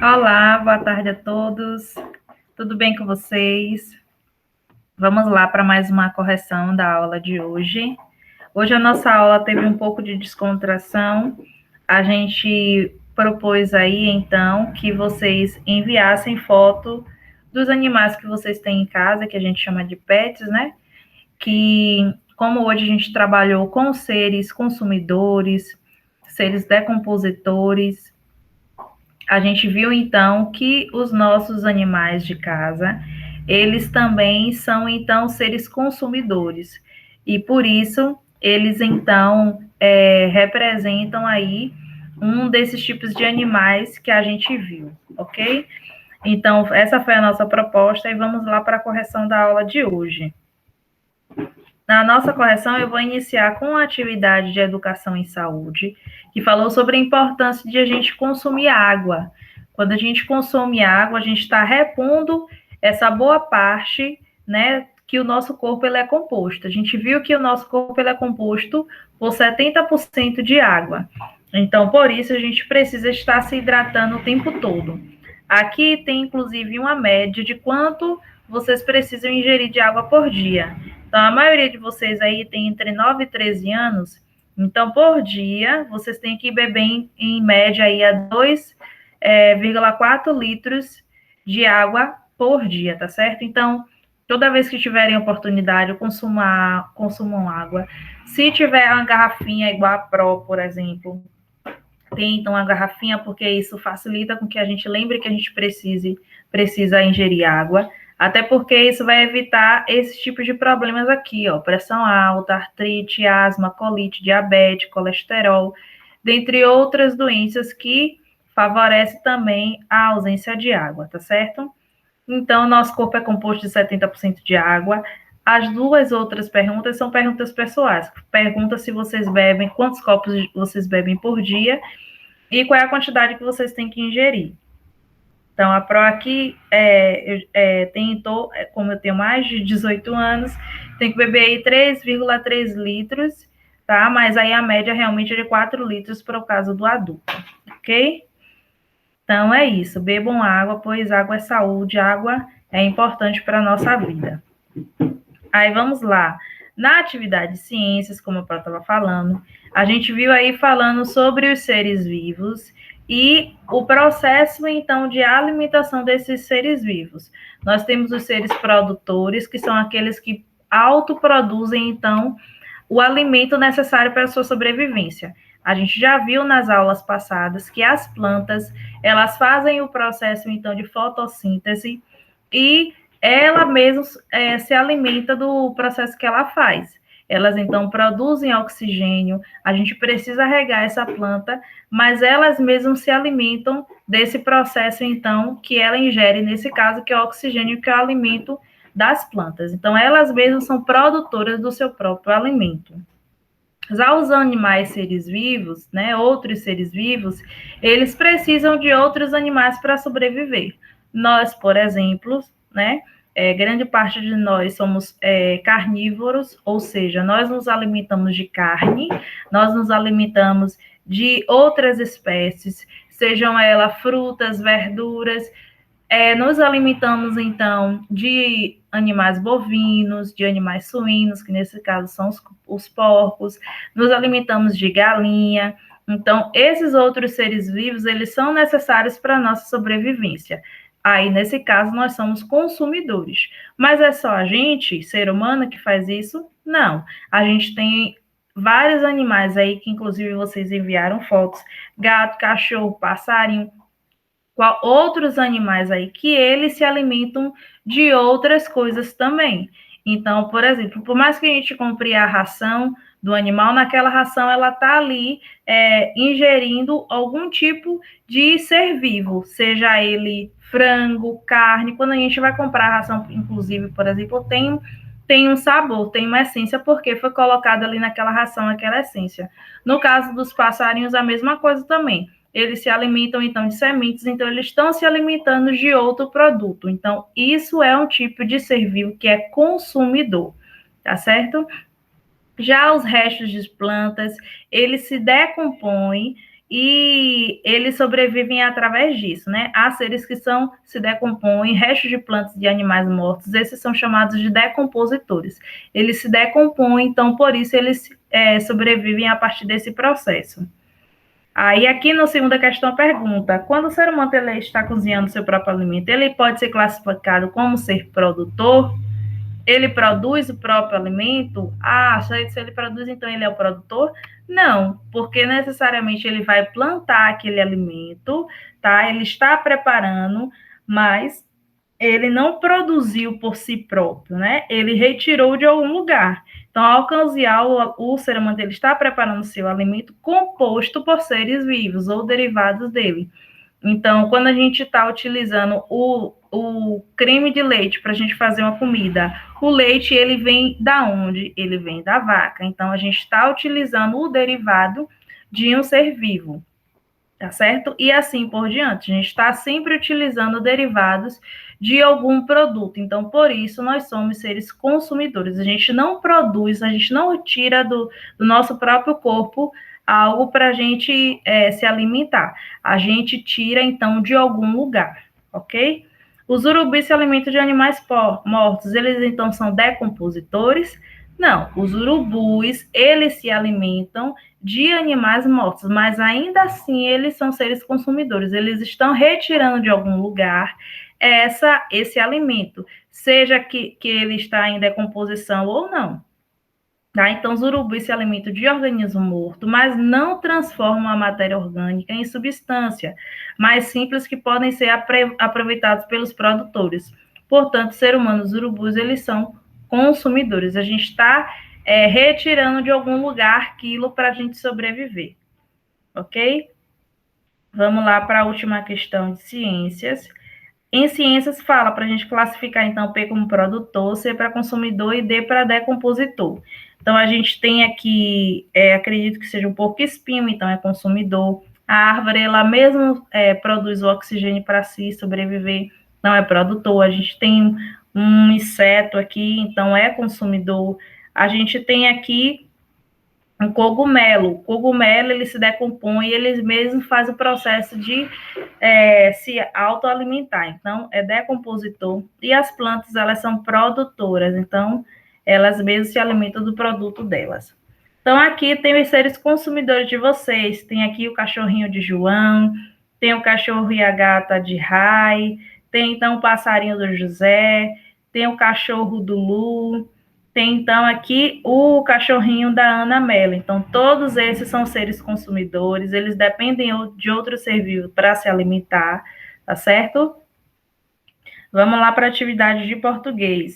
Olá, boa tarde a todos. Tudo bem com vocês? Vamos lá para mais uma correção da aula de hoje. Hoje a nossa aula teve um pouco de descontração. A gente propôs aí, então, que vocês enviassem foto dos animais que vocês têm em casa, que a gente chama de pets, né? Que, como hoje a gente trabalhou com seres consumidores, seres decompositores, a gente viu então que os nossos animais de casa, eles também são então seres consumidores e por isso eles então representam aí um desses tipos de animais que a gente viu, ok? Então essa foi a nossa proposta e vamos lá para a correção da aula de hoje. Na nossa correção, eu vou iniciar com a atividade de educação em saúde, que falou sobre a importância de a gente consumir água. Quando a gente consome água, a gente está repondo essa boa parte, né, que o nosso corpo ele é composto. A gente viu que o nosso corpo ele é composto por 70% de água. Então, por isso, a gente precisa estar se hidratando o tempo todo. Aqui tem, inclusive, uma média de quanto vocês precisam ingerir de água por dia. Então, a maioria de vocês aí tem entre 9 e 13 anos. Então, por dia, vocês têm que beber, em média, aí, a 2,4 litros de água por dia, tá certo? Então, toda vez que tiverem oportunidade, consumam água. Se tiver uma garrafinha igual a Pro, por exemplo, tem então a garrafinha, porque isso facilita com que a gente lembre que a gente precisa ingerir água. Até porque isso vai evitar esse tipo de problemas aqui, ó, pressão alta, artrite, asma, colite, diabetes, colesterol, dentre outras doenças que favorece também a ausência de água, tá certo? Então, nosso corpo é composto de 70% de água. As duas outras perguntas são perguntas pessoais. Pergunta se vocês bebem, quantos copos vocês bebem por dia e qual é a quantidade que vocês têm que ingerir. Então, a PRO aqui tentou, como eu tenho mais de 18 anos, tem que beber aí 3,3 litros, tá? Mas aí a média realmente é de 4 litros para o caso do adulto, ok? Então é isso, bebam água, pois água é saúde, água é importante para a nossa vida. Aí vamos lá. Na atividade de ciências, como eu estava falando, a gente viu aí falando sobre os seres vivos e o processo, então, de alimentação desses seres vivos. Nós temos os seres produtores, que são aqueles que autoproduzem, então, o alimento necessário para a sua sobrevivência. A gente já viu nas aulas passadas que as plantas, elas fazem o processo, então, de fotossíntese e ela mesma se alimenta do processo que ela faz. Elas, então, produzem oxigênio, a gente precisa regar essa planta, mas elas mesmas se alimentam desse processo, então, que ela ingere, nesse caso, que é o oxigênio, que é o alimento das plantas. Então, elas mesmas são produtoras do seu próprio alimento. Já os animais seres vivos, né, outros seres vivos, eles precisam de outros animais para sobreviver. Nós, por exemplo, né, grande parte de nós somos carnívoros, ou seja, nós nos alimentamos de carne, nós nos alimentamos de outras espécies, sejam elas frutas, verduras, nos alimentamos, então, de animais bovinos, de animais suínos, que nesse caso são os porcos, nos alimentamos de galinha. Então, esses outros seres vivos, eles são necessários para a nossa sobrevivência. Aí, nesse caso, nós somos consumidores. Mas é só a gente, ser humano, que faz isso? Não. A gente tem vários animais aí, que inclusive vocês enviaram fotos, gato, cachorro, passarinho, outros animais aí que eles se alimentam de outras coisas também. Então, por exemplo, por mais que a gente compre a ração do animal, naquela ração ela está ali ingerindo algum tipo de ser vivo, seja ele frango, carne. Quando a gente vai comprar a ração, inclusive, por exemplo, tem um sabor, tem uma essência, porque foi colocada ali naquela ração aquela essência. No caso dos passarinhos, a mesma coisa também. Eles se alimentam, então, de sementes, então eles estão se alimentando de outro produto. Então, isso é um tipo de ser vivo que é consumidor, tá certo? Já os restos de plantas, eles se decompõem e eles sobrevivem através disso, né? Há seres que se decompõem, restos de plantas de animais mortos, esses são chamados de decompositores. Eles se decompõem, então por isso eles sobrevivem a partir desse processo. Aí aqui na segunda questão pergunta, quando o ser humano ele está cozinhando seu próprio alimento, ele pode ser classificado como ser produtor? Ele produz o próprio alimento? Ah, se ele produz, então ele é o produtor? Não, porque necessariamente ele vai plantar aquele alimento, tá? Ele está preparando, mas ele não produziu por si próprio, né? Ele retirou de algum lugar. Então, ao cozinhar, o ser humano ele está preparando seu alimento composto por seres vivos ou derivados dele. Então, quando a gente está utilizando o creme de leite para a gente fazer uma comida, o leite ele vem da onde? Ele vem da vaca. Então, a gente está utilizando o derivado de um ser vivo, tá certo? E assim por diante. A gente está sempre utilizando derivados de algum produto. Então, por isso, nós somos seres consumidores. A gente não produz, a gente não tira do nosso próprio corpo algo para a gente se alimentar. A gente tira, então, de algum lugar, ok? Os urubis se alimentam de animais mortos, eles, então, são decompositores? Não, os urubus, eles se alimentam de animais mortos, mas ainda assim eles são seres consumidores, eles estão retirando de algum lugar esse alimento, seja que ele está em decomposição ou não. Tá? Então, os urubus se alimentam de organismo morto, mas não transformam a matéria orgânica em substância mais simples que podem ser aproveitados pelos produtores. Portanto, ser humano, os urubus, eles são consumidores. A gente está retirando de algum lugar aquilo para a gente sobreviver. Ok? Vamos lá para a última questão de ciências. Em ciências, fala para a gente classificar, então, P como produtor, C para consumidor e D para decompositor. Então, a gente tem aqui, acredito que seja um porco-espinho, então é consumidor. A árvore, ela mesmo produz o oxigênio para si sobreviver, não é produtor. A gente tem um inseto aqui, então é consumidor. A gente tem aqui um cogumelo. O cogumelo, ele se decompõe e ele mesmo faz o processo de se autoalimentar. Então, é decompositor. E as plantas, elas são produtoras. Então, elas mesmas se alimentam do produto delas. Então, aqui tem os seres consumidores de vocês. Tem aqui o cachorrinho de João, tem o cachorro e a gata de Rai, tem, então, o passarinho do José, tem o cachorro do Lu, tem, então, aqui o cachorrinho da Ana Mela. Então, todos esses são seres consumidores, eles dependem de outro ser vivo para se alimentar, tá certo? Vamos lá para a atividade de português.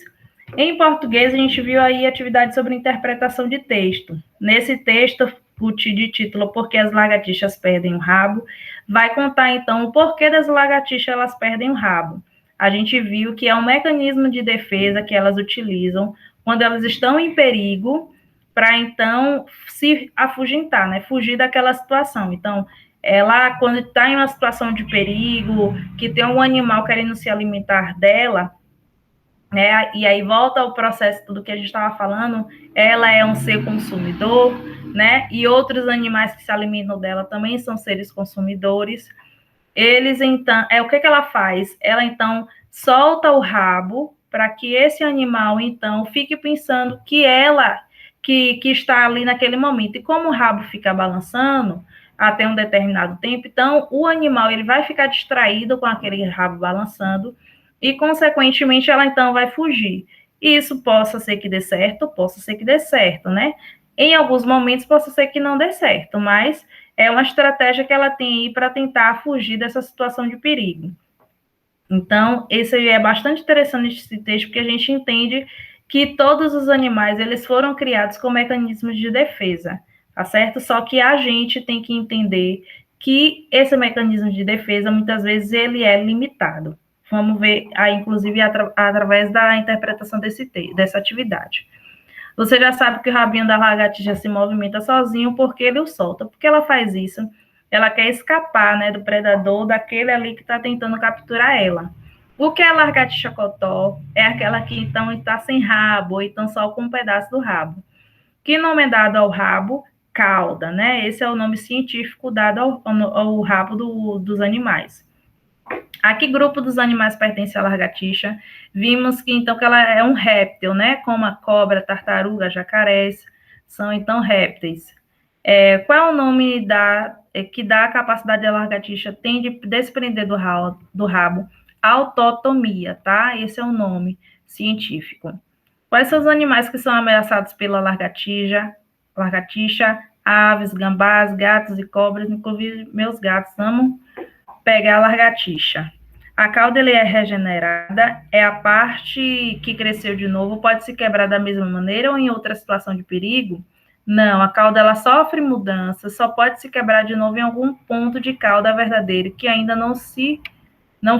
Em português, a gente viu aí atividade sobre interpretação de texto. Nesse texto, o de título Por que as lagartixas perdem o rabo, vai contar, então, o porquê das lagartixas elas perdem o rabo. A gente viu que é um mecanismo de defesa que elas utilizam quando elas estão em perigo, para então se afugentar, né? Fugir daquela situação. Então, ela, quando está em uma situação de perigo, que tem um animal querendo se alimentar dela, né? E aí volta ao processo do que a gente estava falando, ela é um ser consumidor, né? E outros animais que se alimentam dela também são seres consumidores. Eles, então, o que ela faz? Ela, então, solta o rabo para que esse animal, então, fique pensando que ela que está ali naquele momento. E como o rabo fica balançando até um determinado tempo, então, o animal ele vai ficar distraído com aquele rabo balançando e, consequentemente, ela, então, vai fugir. Isso possa ser que dê certo, possa ser que dê certo, né? Em alguns momentos, possa ser que não dê certo, mas é uma estratégia que ela tem aí para tentar fugir dessa situação de perigo. Então, esse é bastante interessante esse texto, porque a gente entende que todos os animais, eles foram criados com mecanismos de defesa, tá certo? Só que a gente tem que entender que esse mecanismo de defesa, muitas vezes, ele é limitado. Vamos ver aí, inclusive, através da interpretação dessa atividade. Você já sabe que o rabinho da lagartixa se movimenta sozinho porque ele o solta. Por que ela faz isso? Ela quer escapar, né, do predador, daquele ali que está tentando capturar ela. O que é a lagartixa cotó? É aquela que, então, está sem rabo, ou então só com um pedaço do rabo. Que nome é dado ao rabo? cauda, né? Esse é o nome científico dado ao rabo dos animais. A que grupo dos animais pertence a lagartixa? Vimos que, então, que ela é um réptil, né? Como a cobra, tartaruga, jacarés, são, então, répteis. Qual é o nome que dá a capacidade da lagartixa tem de desprender do rabo? Autotomia, tá? Esse é o nome científico. Quais são os animais que são ameaçados pela lagartixa? Aves, gambás, gatos e cobras, inclusive meus gatos amam pegar a lagartixa. A cauda é regenerada, é a parte que cresceu de novo, pode se quebrar da mesma maneira ou em outra situação de perigo? Não, a cauda ela sofre mudanças, só pode se quebrar de novo em algum ponto de cauda verdadeiro que ainda não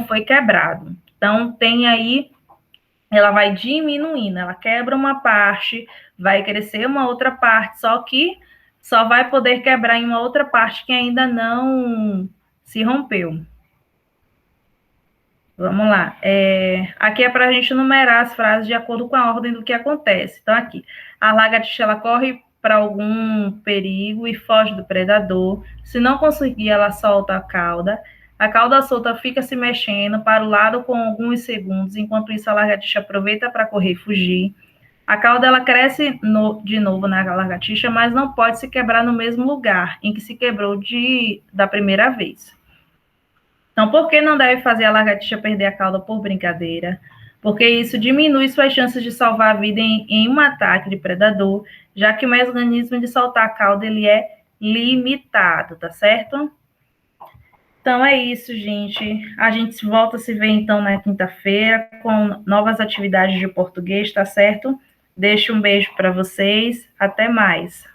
foi quebrado. Então tem aí, ela vai diminuindo, ela quebra uma parte, vai crescer uma outra parte, só que só vai poder quebrar em uma outra parte que ainda não se rompeu. Vamos lá. Aqui é para a gente numerar as frases de acordo com a ordem do que acontece. Então, aqui, a lagartixa ela corre para algum perigo e foge do predador. Se não conseguir, ela solta a cauda. A cauda solta fica se mexendo para o lado com alguns segundos. Enquanto isso, a lagartixa aproveita para correr e fugir. A cauda ela cresce de novo na lagartixa, mas não pode se quebrar no mesmo lugar em que se quebrou da primeira vez. Então, por que não deve fazer a lagartixa perder a cauda por brincadeira? Porque isso diminui suas chances de salvar a vida em um ataque de predador, já que o mecanismo de soltar a cauda ele é limitado, tá certo? Então é isso, gente. A gente volta a se ver então na quinta-feira com novas atividades de português, tá certo? Deixo um beijo para vocês. Até mais.